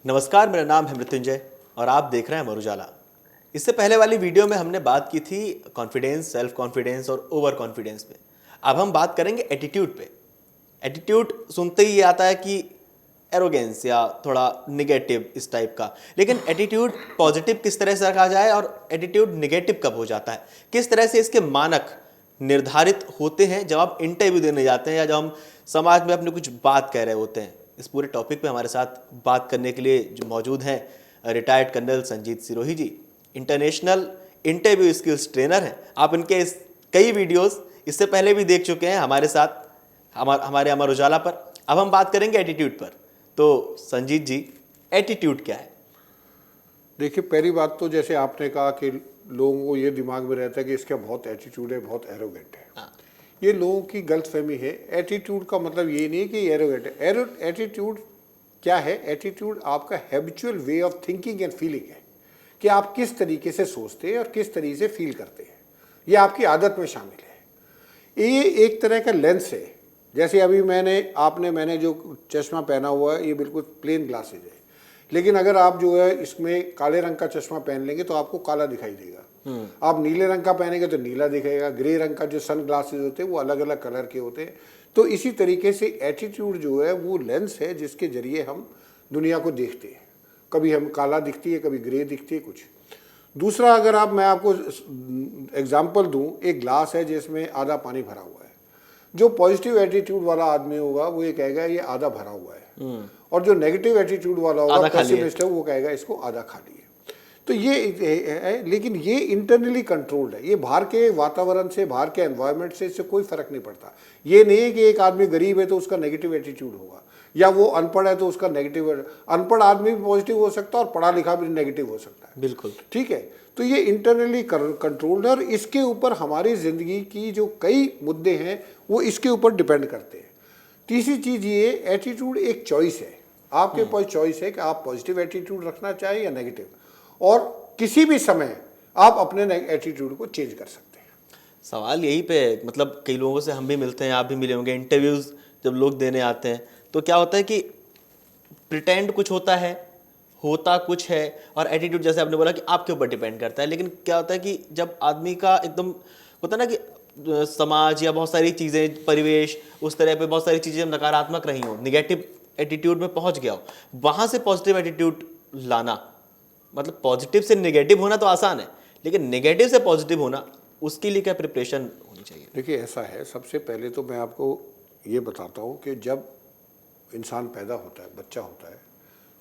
नमस्कार, मेरा नाम है मृत्युंजय और आप देख रहे हैं अमर उजाला। इससे पहले वाली वीडियो में हमने बात की थी कॉन्फिडेंस, सेल्फ कॉन्फिडेंस और ओवर कॉन्फिडेंस पे। अब हम बात करेंगे एटीट्यूड पे। एटीट्यूड सुनते ही ये आता है कि एरोगेंस या थोड़ा निगेटिव इस टाइप का, लेकिन एटीट्यूड पॉजिटिव किस तरह से रखा जाए और एटीट्यूड निगेटिव कब हो जाता है, किस तरह से इसके मानक निर्धारित होते हैं जब आप इंटरव्यू देने जाते हैं या जब हम समाज में अपनी कुछ बात कह रहे होते हैं। इस पूरे टॉपिक पे हमारे साथ बात करने के लिए जो मौजूद हैं रिटायर्ड कर्नल संजीत सिरोही जी, इंटरनेशनल इंटरव्यू स्किल्स ट्रेनर हैं। आप इनके इस कई वीडियोस इससे पहले भी देख चुके हैं हमारे साथ हमारे अमर उजाला पर। अब हम बात करेंगे एटीट्यूड पर। तो संजीत जी, एटीट्यूड क्या है? देखिए, पहली बात तो जैसे आपने कहा कि लोगों को ये दिमाग में रहता है कि इसका बहुत एटीट्यूड है, बहुत एरोगेंट है। हाँ। ये लोगों की गलतफहमी है। एटीट्यूड का मतलब ये नहीं है कि एरोगेंट है। एटीट्यूड क्या है? एटीट्यूड आपका habitual way of thinking and feeling है कि आप किस तरीके से सोचते हैं और किस तरीके से फील करते हैं। ये आपकी आदत में शामिल है। ये एक तरह का लेंस है। जैसे अभी मैंने जो चश्मा पहना हुआ है, ये बिल्कुल प्लेन ग्लासेज है, लेकिन अगर आप जो है इसमें काले रंग का चश्मा पहन लेंगे तो आपको काला दिखाई देगा। आप नीले रंग का पहनेंगे तो नीला दिखेगा। ग्रे रंग का जो सन ग्लासेज होते हैं वो अलग अलग कलर के होते हैं। तो इसी तरीके से एटीट्यूड जो है वो लेंस है जिसके जरिए हम दुनिया को देखते हैं। कभी हम काला दिखती है, कभी ग्रे दिखती है कुछ। दूसरा, अगर मैं आपको एग्जाम्पल दूं, एक ग्लास है जिसमें आधा पानी भरा हुआ है। जो पॉजिटिव एटीट्यूड वाला आदमी होगा वो ये कहेगा ये आधा भरा हुआ है, और जो नेगेटिव एटीट्यूड वाला होगा, पेसिमिस्ट है, वो कहेगा इसको आधा खाली है। तो ये है, लेकिन ये इंटरनली कंट्रोल्ड है। ये बाहर के वातावरण से, बाहर के एनवायरनमेंट से इससे कोई फर्क नहीं पड़ता। ये नहीं है कि एक आदमी गरीब है तो उसका नेगेटिव एटीट्यूड होगा, या वो अनपढ़ है तो उसका नेगेटिव। अनपढ़ आदमी भी पॉजिटिव हो सकता है और पढ़ा लिखा भी नेगेटिव हो सकता है। बिल्कुल ठीक है। तो ये इंटरनली कंट्रोल्ड है और इसके ऊपर हमारी जिंदगी की जो कई मुद्दे हैं वो इसके ऊपर डिपेंड करते हैं। तीसरी चीज ये, एटीट्यूड एक चॉइस है। आपके पास चॉइस है कि आप पॉजिटिव एटीट्यूड रखना चाहें या नेगेटिव, और किसी भी समय आप अपने एटीट्यूड को चेंज कर सकते हैं। सवाल यही पे है, मतलब कई लोगों से हम भी मिलते हैं, आप भी मिले होंगे, इंटरव्यूज जब लोग देने आते हैं तो क्या होता है कि प्रिटेंड कुछ होता कुछ है, और एटीट्यूड जैसे आपने बोला कि आपके ऊपर डिपेंड करता है। लेकिन क्या होता है कि जब आदमी का एकदम होता है ना कि समाज या बहुत सारी चीज़ें, परिवेश, उस तरह पे बहुत सारी चीज़ें नकारात्मक रही हो, निगेटिव एटीट्यूड में पहुंच गया हो, वहाँ से पॉजिटिव एटीट्यूड लाना, मतलब पॉजिटिव से नेगेटिव होना तो आसान है, लेकिन नेगेटिव से पॉजिटिव होना, उसके लिए क्या प्रिपरेशन होनी चाहिए? देखिए, ऐसा है, सबसे पहले तो मैं आपको ये बताता हूँ कि जब इंसान पैदा होता है, बच्चा होता है,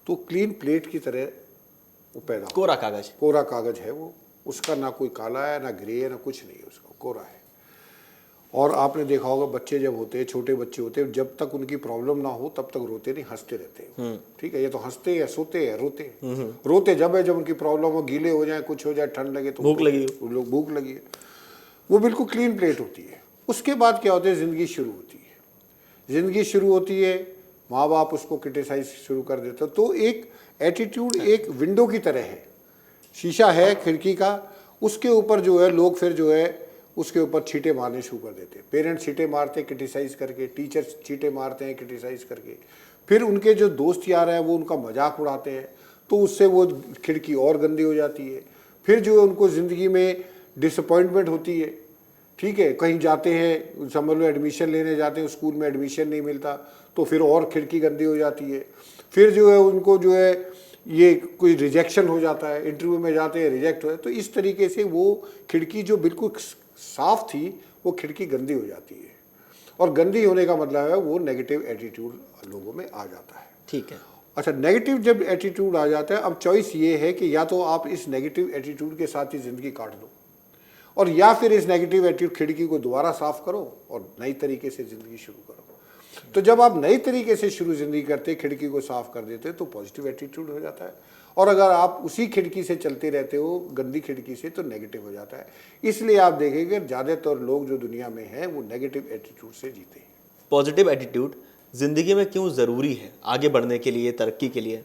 तो क्लीन प्लेट की तरह वो पैदा होता है। कोरा कागज है वो। उसका ना कोई काला है, ना ग्रे है, ना कुछ नहीं है, उसका कोरा है। और आपने देखा होगा, बच्चे जब होते हैं, छोटे बच्चे होते हैं, जब तक उनकी प्रॉब्लम ना हो तब तक रोते नहीं, हंसते रहते हैं। ठीक है। ये तो हंसते हैं, सोते हैं, रोते जब है जब उनकी प्रॉब्लम हो, गीले हो जाए, कुछ हो जाए, ठंड लगे तो भूख लगी है, वो बिल्कुल क्लीन प्लेट होती है। उसके बाद क्या होता है, जिंदगी शुरू होती है। माँ बाप उसको क्रिटिसाइज शुरू कर देते। तो एक एटीट्यूड एक विंडो की तरह है, शीशा है खिड़की का, उसके ऊपर जो है लोग फिर जो है उसके ऊपर छींटे मारने शुरू कर देते हैं। पेरेंट्स छींटे मारते हैं क्रिटिसाइज करके, टीचर्स छींटे मारते हैं क्रिटिसाइज करके, फिर उनके जो दोस्त यार हैं वो उनका मजाक उड़ाते हैं, तो उससे वो खिड़की और गंदी हो जाती है। फिर जो है उनको ज़िंदगी में डिसअपॉइंटमेंट होती है। ठीक है। कहीं जाते हैं, समझ लो एडमिशन लेने जाते हैं, स्कूल में एडमिशन नहीं मिलता, तो फिर और खिड़की गंदी हो जाती है। फिर जो है उनको जो है ये कोई रिजेक्शन हो जाता है, इंटरव्यू में जाते हैं, रिजेक्ट हो जाए। तो इस तरीके से वो खिड़की जो बिल्कुल साफ थी वो खिड़की गंदी हो जाती है, और गंदी होने का मतलब है वो नेगेटिव एटीट्यूड लोगों में आ जाता है। ठीक है। अच्छा, नेगेटिव जब एटीट्यूड आ जाता है, अब चॉइस ये है कि या तो आप इस नेगेटिव एटीट्यूड के साथ ही ज़िंदगी काट दो, और या फिर इस नेगेटिव एटीट्यूड खिड़की को दोबारा साफ करो और नई तरीके से ज़िंदगी शुरू करो। तो जब आप नई तरीके से ज़िंदगी करते, खिड़की को साफ कर देते, तो पॉजिटिव एटीट्यूड हो जाता है। और अगर आप उसी खिड़की से चलते रहते हो, गंदी खिड़की से, तो नेगेटिव हो जाता है। इसलिए आप देखेंगे ज़्यादातर लोग जो दुनिया में हैं वो नेगेटिव एटीट्यूड से जीते हैं। पॉजिटिव एटीट्यूड ज़िंदगी में क्यों ज़रूरी है आगे बढ़ने के लिए, तरक्की के लिए?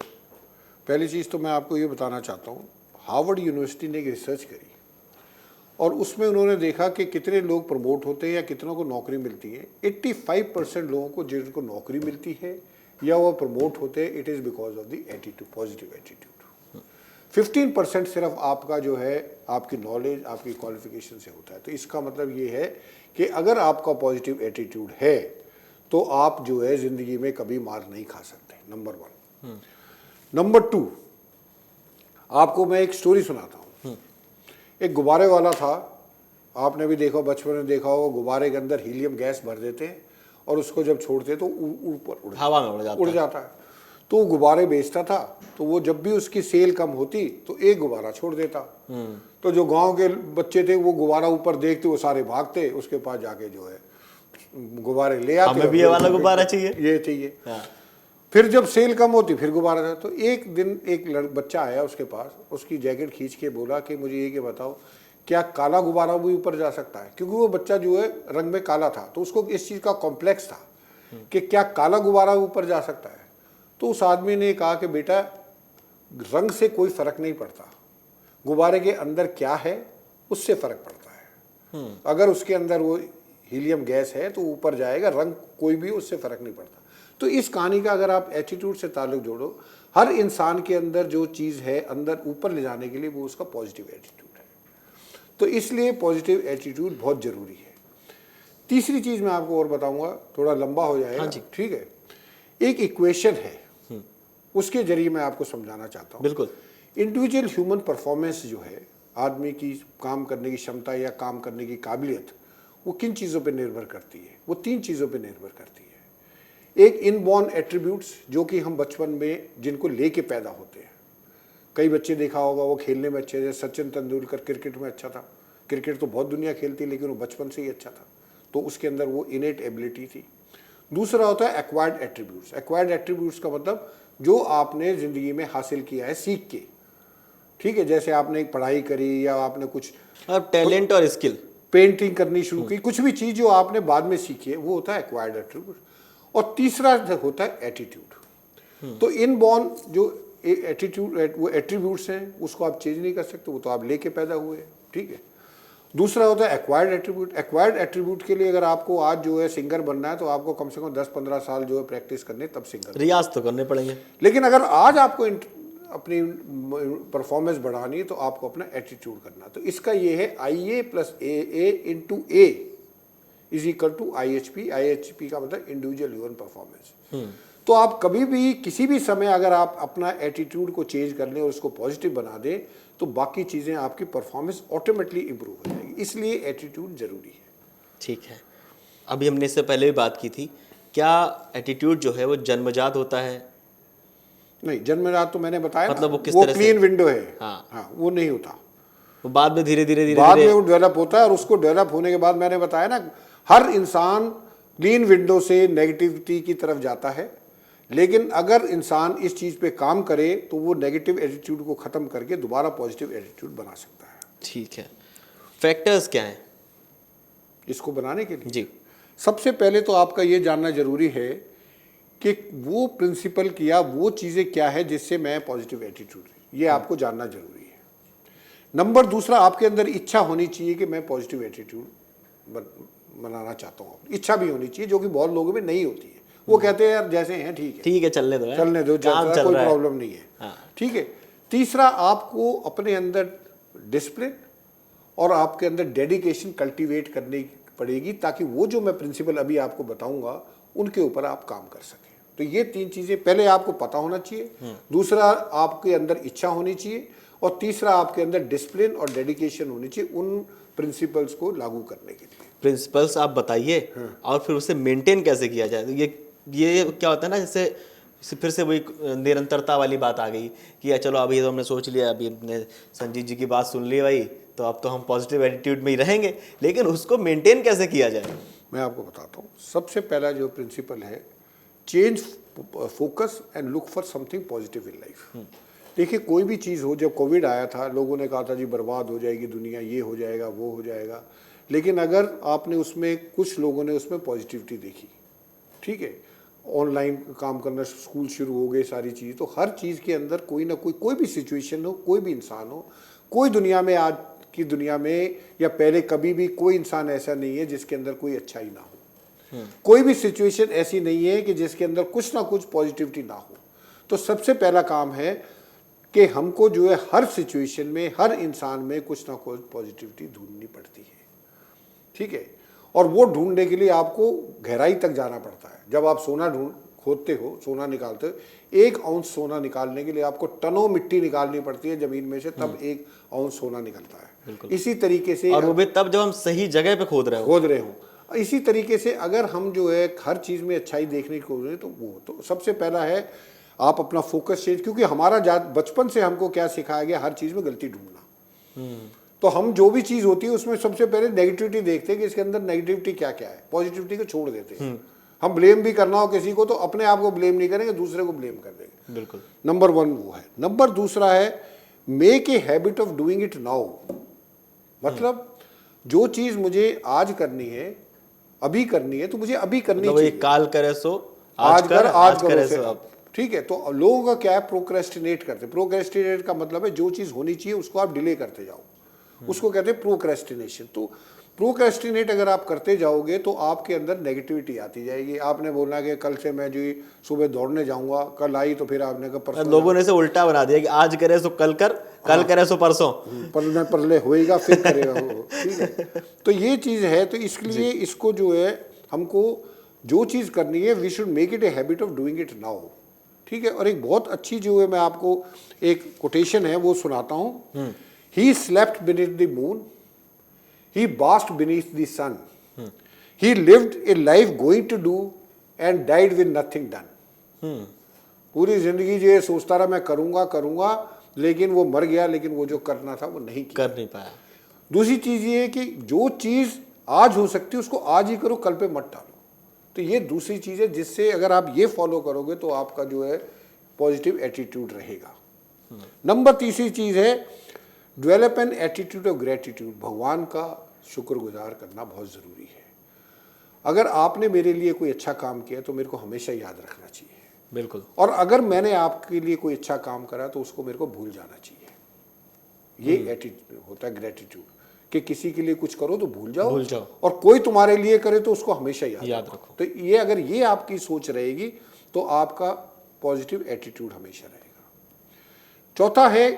पहली चीज़ तो मैं आपको ये बताना चाहता हूँ, हार्वर्ड यूनिवर्सिटी ने एक रिसर्च करी और उसमें उन्होंने देखा कि कितने लोग प्रमोट होते हैं या कितनों को नौकरी मिलती है। 85% लोगों को जिनको नौकरी मिलती है या वो प्रमोट होते हैं, it is because of the attitude, positive attitude. 15% सिर्फ आपका जो है आपकी नॉलेज, आपकी क्वालिफिकेशन से होता है। तो इसका मतलब ये है कि अगर आपका पॉजिटिव एटीट्यूड है तो आप जो है ज़िंदगी में कभी मार नहीं खा सकते, नंबर 1। नंबर 2, आपको मैं एक स्टोरी सुनाता हूँ। एक गुब्बारे वाला था, आपने भी देखा, बचपन में देखा होगा, गुब्बारे के अंदर हीलियम गैस भर देते हैं और उसको जब छोड़ते तो ऊपर हवा में उड़ जाता है। तो वो गुब्बारे बेचता था, तो वो जब भी उसकी सेल कम होती तो एक गुब्बारा छोड़ देता। तो जो गांव के बच्चे थे वो गुब्बारा ऊपर देखते, वो सारे भागते उसके पास जाके जो है गुब्बारे ले आते। हमें भी ये वाला गुब्बारा चाहिए, ये चाहिए। फिर जब सेल कम होती फिर गुब्बारा था। तो एक दिन एक बच्चा आया उसके पास, उसकी जैकेट खींच के बोला कि मुझे ये बताओ, क्या काला गुब्बारा भी ऊपर जा सकता है? क्योंकि वो बच्चा जो है रंग में काला था, तो उसको इस चीज़ का कॉम्प्लेक्स था कि क्या काला गुब्बारा ऊपर जा सकता है। तो उस आदमी ने कहा कि बेटा, रंग से कोई फर्क नहीं पड़ता, गुब्बारे के अंदर क्या है उससे फर्क पड़ता है। अगर उसके अंदर वो हीलियम गैस है तो ऊपर जाएगा, रंग कोई भी उससे फर्क नहीं पड़ता। तो इस कहानी का अगर आप एटीट्यूड से ताल्लुक जोड़ो, हर इंसान के अंदर जो चीज़ है अंदर ऊपर ले जाने के लिए वो उसका पॉजिटिव एटीट्यूड है। तो इसलिए पॉजिटिव एटीट्यूड बहुत ज़रूरी है। तीसरी चीज़ मैं आपको और बताऊंगा, थोड़ा लंबा हो जाएगा, ठीक है। एक इक्वेशन है, उसके जरिए मैं आपको समझाना चाहता हूँ। बिल्कुल। इंडिविजुअल ह्यूमन परफॉर्मेंस जो है, आदमी की काम करने की क्षमता या काम करने की काबिलियत, वो किन चीज़ों पे निर्भर करती है? वो 3 चीज़ों पे निर्भर करती है। एक इनबॉर्न एट्रीब्यूट्स, जो कि हम बचपन में जिनको लेके पैदा होते हैं। कई बच्चे देखा होगा वो खेलने में अच्छे थे, सचिन तेंदुलकर क्रिकेट में अच्छा था, क्रिकेट तो बहुत दुनिया खेलती लेकिन वो बचपन से ही अच्छा था, तो उसके अंदर वो इनेट एबिलिटी थी। दूसरा होता है एक्वायर्ड एट्रीब्यूट्स। एक्वायर्ड एट्रीब्यूट्स का मतलब जो आपने ज़िंदगी में हासिल किया है सीख के, ठीक है। जैसे आपने एक पढ़ाई करी या आपने कुछ टैलेंट और स्किल, पेंटिंग करनी शुरू की, कुछ भी चीज़ जो आपने बाद में सीखी है, वो होता है एक्वायर्ड एट्रीब्यूट। और तीसरा होता है एटीट्यूड। तो इनबॉर्न जो एटीट्यूड, वो एट्रीब्यूट्स हैं, उसको आप चेंज नहीं कर सकते, वो तो आप लेके पैदा हुए, ठीक है। दूसरा होता है एक्वायर्ड एट्रीब्यूट। एक्वायर्ड एट्रीब्यूट के लिए अगर आपको आज जो है सिंगर बनना है तो आपको कम से कम 10-15 साल जो है प्रैक्टिस करने, तब सिंगर, रियाज तो करने पड़ेंगे। लेकिन अगर आज आपको अपनी परफॉर्मेंस बढ़ानी है तो आपको अपना एटीट्यूड करना। तो इसका ये है IA + AA × A = IHP। IHP का मतलब इंडिविजुअल ह्यूमन परफॉर्मेंस। तो आप कभी भी किसी भी समय अगर आप अपना एटीट्यूड को चेंज कर लें और उसको पॉजिटिव बना दें तो बाकी चीज़ें आपकी परफॉर्मेंस ऑटोमेटिकली इंप्रूव हो जाएगी। इसलिए एटीट्यूड ज़रूरी है। ठीक है। अभी हमने इससे पहले भी बात की थी, क्या एटीट्यूड जो है वो जन्मजात होता है? नहीं, जन्मजात तो मैंने बताया, मतलब वो किस वो तरह से? क्लीन विंडो है। हाँ, वो नहीं होता, वो बाद में धीरे धीरे बाद में वो डेवलप होता है। और उसको डेवलप होने के बाद मैंने बताया ना, हर इंसान क्लीन विंडो से नेगेटिविटी की तरफ जाता है, लेकिन अगर इंसान इस चीज़ पे काम करे तो वो नेगेटिव एटीट्यूड को ख़त्म करके दोबारा पॉजिटिव एटीट्यूड बना सकता है। ठीक है। फैक्टर्स क्या हैं इसको बनाने के लिए? जी, सबसे पहले तो आपका ये जानना जरूरी है कि वो प्रिंसिपल किया वो चीज़ें क्या है जिससे मैं पॉजिटिव एटीट्यूड, ये आपको जानना जरूरी है। नंबर दूसरा, आपके अंदर इच्छा होनी चाहिए कि मैं पॉजिटिव एटीट्यूड बनाना चाहता हूँ। इच्छा भी होनी चाहिए, जो कि बहुत लोगों में नहीं होती है। वो कहते हैं यार जैसे हैं ठीक है, चलने दो, कोई प्रॉब्लम नहीं है, ठीक है। तीसरा, आपको अपने अंदर डिसिप्लिन और आपके अंदर डेडिकेशन कल्टीवेट करनी पड़ेगी, ताकि वो जो मैं प्रिंसिपल अभी आपको बताऊंगा उनके ऊपर आप काम कर सकें। तो ये 3 चीज़ें पहले आपको पता होना चाहिए, दूसरा आपके अंदर इच्छा होनी चाहिए, और तीसरा आपके अंदर डिसिप्लिन और डेडिकेशन होनी चाहिए उन प्रिंसिपल्स को लागू करने के लिए। प्रिंसिपल्स आप बताइए, और फिर उसे मेंटेन कैसे किया जाए। तो ये क्या होता है ना, जैसे फिर से वही निरंतरता वाली बात आ गई कि चलो अभी तो हमने सोच लिया, अभी हमने संजीत जी की बात सुन ली भाई, तो अब तो हम पॉजिटिव एटीट्यूड में ही रहेंगे, लेकिन उसको मेंटेन कैसे किया जाए? मैं आपको बताता हूँ। सबसे पहला जो प्रिंसिपल है, change focus and look for something positive in life. देखिए, कोई भी चीज़ हो, जब कोविड आया था लोगों ने कहा था जी बर्बाद हो जाएगी दुनिया, ये हो जाएगा वो हो जाएगा, लेकिन अगर आपने उसमें, कुछ लोगों ने उसमें पॉजिटिविटी देखी, ठीक है, ऑनलाइन काम करना, स्कूल शुरू हो गए, सारी चीज़, तो हर चीज़ के अंदर कोई ना कोई भी सिचुएशन हो, कोई भी इंसान हो, कोई दुनिया में, आज की दुनिया में या पहले कभी भी कोई इंसान ऐसा नहीं है जिसके अंदर कोई अच्छाई ना हो। कोई भी सिचुएशन ऐसी नहीं है कि जिसके अंदर कुछ ना कुछ पॉजिटिविटी ना हो। तो सबसे पहला काम है कि हमको जो है हर सिचुएशन में, हर इंसान में कुछ ना कुछ पॉजिटिविटी ढूंढनी पड़ती है, ठीक है। और वो ढूंढने के लिए आपको गहराई तक जाना पड़ता है। जब आप सोना खोदते हो, सोना निकालते हो, 1 औंस सोना निकालने के लिए आपको टनों मिट्टी निकालनी पड़ती है जमीन में से, तब 1 औंस सोना निकलता है। इसी तरीके से, और वो भी तब जब हम सही जगह पे खोद रहे हो। इसी तरीके से अगर हम जो है हर चीज में अच्छाई देखने की कोशिश, तो सबसे पहला है आप अपना फोकस चेंज, क्योंकि हमारा बचपन से हमको क्या सिखाया गया, हर चीज में गलती ढूंढना। तो हम जो भी चीज होती है उसमें सबसे पहले नेगेटिविटी देखते हैं कि इसके अंदर नेगेटिविटी क्या क्या है, पॉजिटिविटी को छोड़ देते हैं। हम ब्लेम भी करना हो किसी को तो अपने आप को ब्लेम नहीं करेंगे, दूसरे को ब्लेम कर देंगे। बिल्कुल। नंबर 1 वो है। नंबर दूसरा है make a habit of doing it now. मतलब जो चीज मुझे आज करनी है, अभी करनी है, तो मुझे अभी करनी चाहिए। काल करे सो आज करे सो अब, ठीक है। तो लोगों का क्या है, प्रोक्रेस्टिनेट करते हैं। प्रोक्रेस्टिनेट का मतलब है जो चीज होनी चाहिए उसको आप डिले करते जाओ, उसको कहते हैं प्रोक्रेस्टिनेशन। तो प्रोक्रेस्टिनेट अगर आप करते जाओगे तो आपके अंदर नेगेटिविटी आती जाएगी। आपने बोलना कि कल से मैं जो सुबह दौड़ने जाऊंगा, कल आई तो फिर आपने कहा परसों। लोगों ने से उल्टा बना दिया कि आज करे सो कल कर, कल करे सो परसों, परले होएगा फिर करेगा वो, ठीक है। तो ये चीज़ है। तो इसलिए इसको जो है हमको जो चीज़ करनी है, we should make it a habit of doing it now, ठीक है। और एक बहुत अच्छी जो है, मैं आपको एक कोटेशन है वो सुनाता हूँ। He slept beneath the moon, he basked beneath the sun, he lived a life going to do and died with nothing done। पूरी जिंदगी जो सोचता रहा मैं करूंगा, लेकिन वो मर गया, लेकिन वो जो करना था वो नहीं किया, कर नहीं पाया। दूसरी चीज ये है कि जो चीज आज हो सकती है उसको आज ही करो, कल पे मत टालो। तो ये दूसरी चीज है जिससे अगर आप ये फॉलो करोगे तो आपका जो है पॉजिटिव एटीट्यूड रहेगा। नंबर तीसरी चीज है develop an attitude of gratitude. भगवान का शुक्रगुजार करना बहुत ज़रूरी है। अगर आपने मेरे लिए कोई अच्छा काम किया तो मेरे को हमेशा याद रखना चाहिए। बिल्कुल। और अगर मैंने आपके लिए कोई अच्छा काम करा तो उसको मेरे को भूल जाना चाहिए। ये एटीट्यूड होता है ग्रेटिट्यूड, कि किसी के लिए कुछ करो तो भूल जाओ, और कोई तुम्हारे लिए करे तो उसको हमेशा याद रखो। तो ये अगर ये आपकी सोच रहेगी तो आपका पॉजिटिव एटीट्यूड हमेशा रहेगा। चौथा है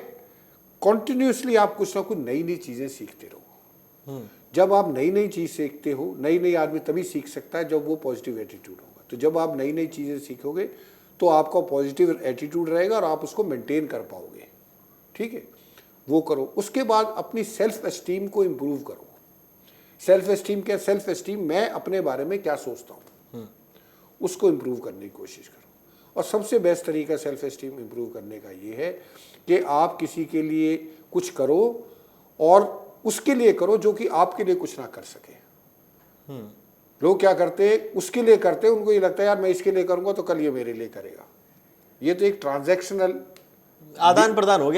कॉन्टिन्यूसली आप कुछ ना कुछ नई नई चीज़ें सीखते रहो। जब आप नई नई चीज़ सीखते हो, नई आदमी तभी सीख सकता है जब वो पॉजिटिव एटीट्यूड होगा। तो जब आप नई नई चीज़ें सीखोगे तो आपका पॉजिटिव एटीट्यूड रहेगा और आप उसको मेंटेन कर पाओगे, ठीक है। वो करो। उसके बाद अपनी सेल्फ एस्टीम को इम्प्रूव करो। सेल्फ एस्टीम क्या? सेल्फ एस्टीम मैं अपने बारे में क्या सोचता हूँ, उसको इम्प्रूव करने की कोशिश करो। और सबसे बेस्ट तरीका सेल्फ एस्टीम इम्प्रूव करने का ये है कि आप किसी के लिए कुछ करो और उसके लिए करो जो कि आपके लिए कुछ ना कर सके। लोग क्या करते हैं, उसके लिए करते हैं, उनको ये लगता है यार मैं इसके लिए करूंगा तो कल ये मेरे लिए करेगा। ये तो एक ट्रांजैक्शनल आदान प्रदान हो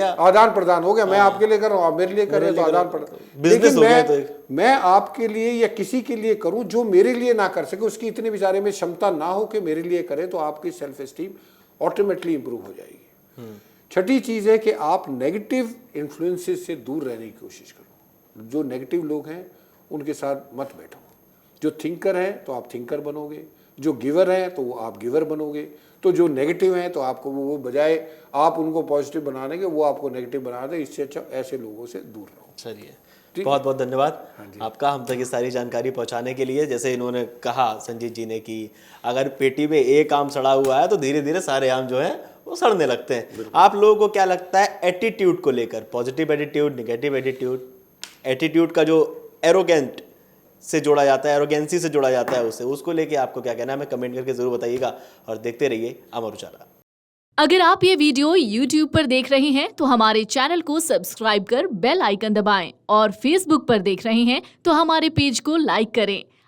गया। मैं आपके लिए कर रहा हूँ, आप मेरे लिए कर रहे हो, तो आदान प्रदान। लेकिन मैं आपके लिए या किसी के लिए करूं जो मेरे लिए ना कर सके, उसकी इतनी बेचारे में क्षमता ना हो कि मेरे लिए करे, तो आपकी सेल्फ एस्टीम ऑटोमेटिकली इंप्रूव हो जाएगी। छठी चीज है कि आप नेगेटिव इन्फ्लुएंसेस से दूर रहने की कोशिश करो। जो नेगेटिव लोग हैं उनके साथ मत बैठो। जो थिंकर हैं तो आप थिंकर बनोगे, जो गिवर हैं तो वो आप गिवर बनोगे। तो जो नेगेटिव हैं तो आपको वो बजाय आप उनको पॉजिटिव बनाने के वो आपको नेगेटिव बना दे। इससे अच्छा ऐसे लोगों से दूर रहो। चलिए, बहुत बहुत धन्यवाद आपका हम तक ये सारी जानकारी पहुंचाने के लिए। जैसे इन्होंने कहा संजीत जी ने कि अगर पेटी में एक आम सड़ा हुआ है तो धीरे धीरे सारे आम जो है वो सड़ने लगते हैं। आप लोगों को क्या लगता है एटीट्यूड को लेकर, positive attitude, negative attitude, attitude का जो एरोगेंट से जोड़ा जाता है, एरोगेंसी से जोड़ा जाता है उसको लेके आपको क्या कहना है, हमें कमेंट करके जरूर बताइएगा। और देखते रहिए अमर उजाला। अगर आप ये वीडियो YouTube पर देख रहे हैं तो हमारे चैनल को सब्सक्राइब कर बेल आइकन दबाएं, और Facebook पर देख रहे हैं तो हमारे पेज को लाइक करें।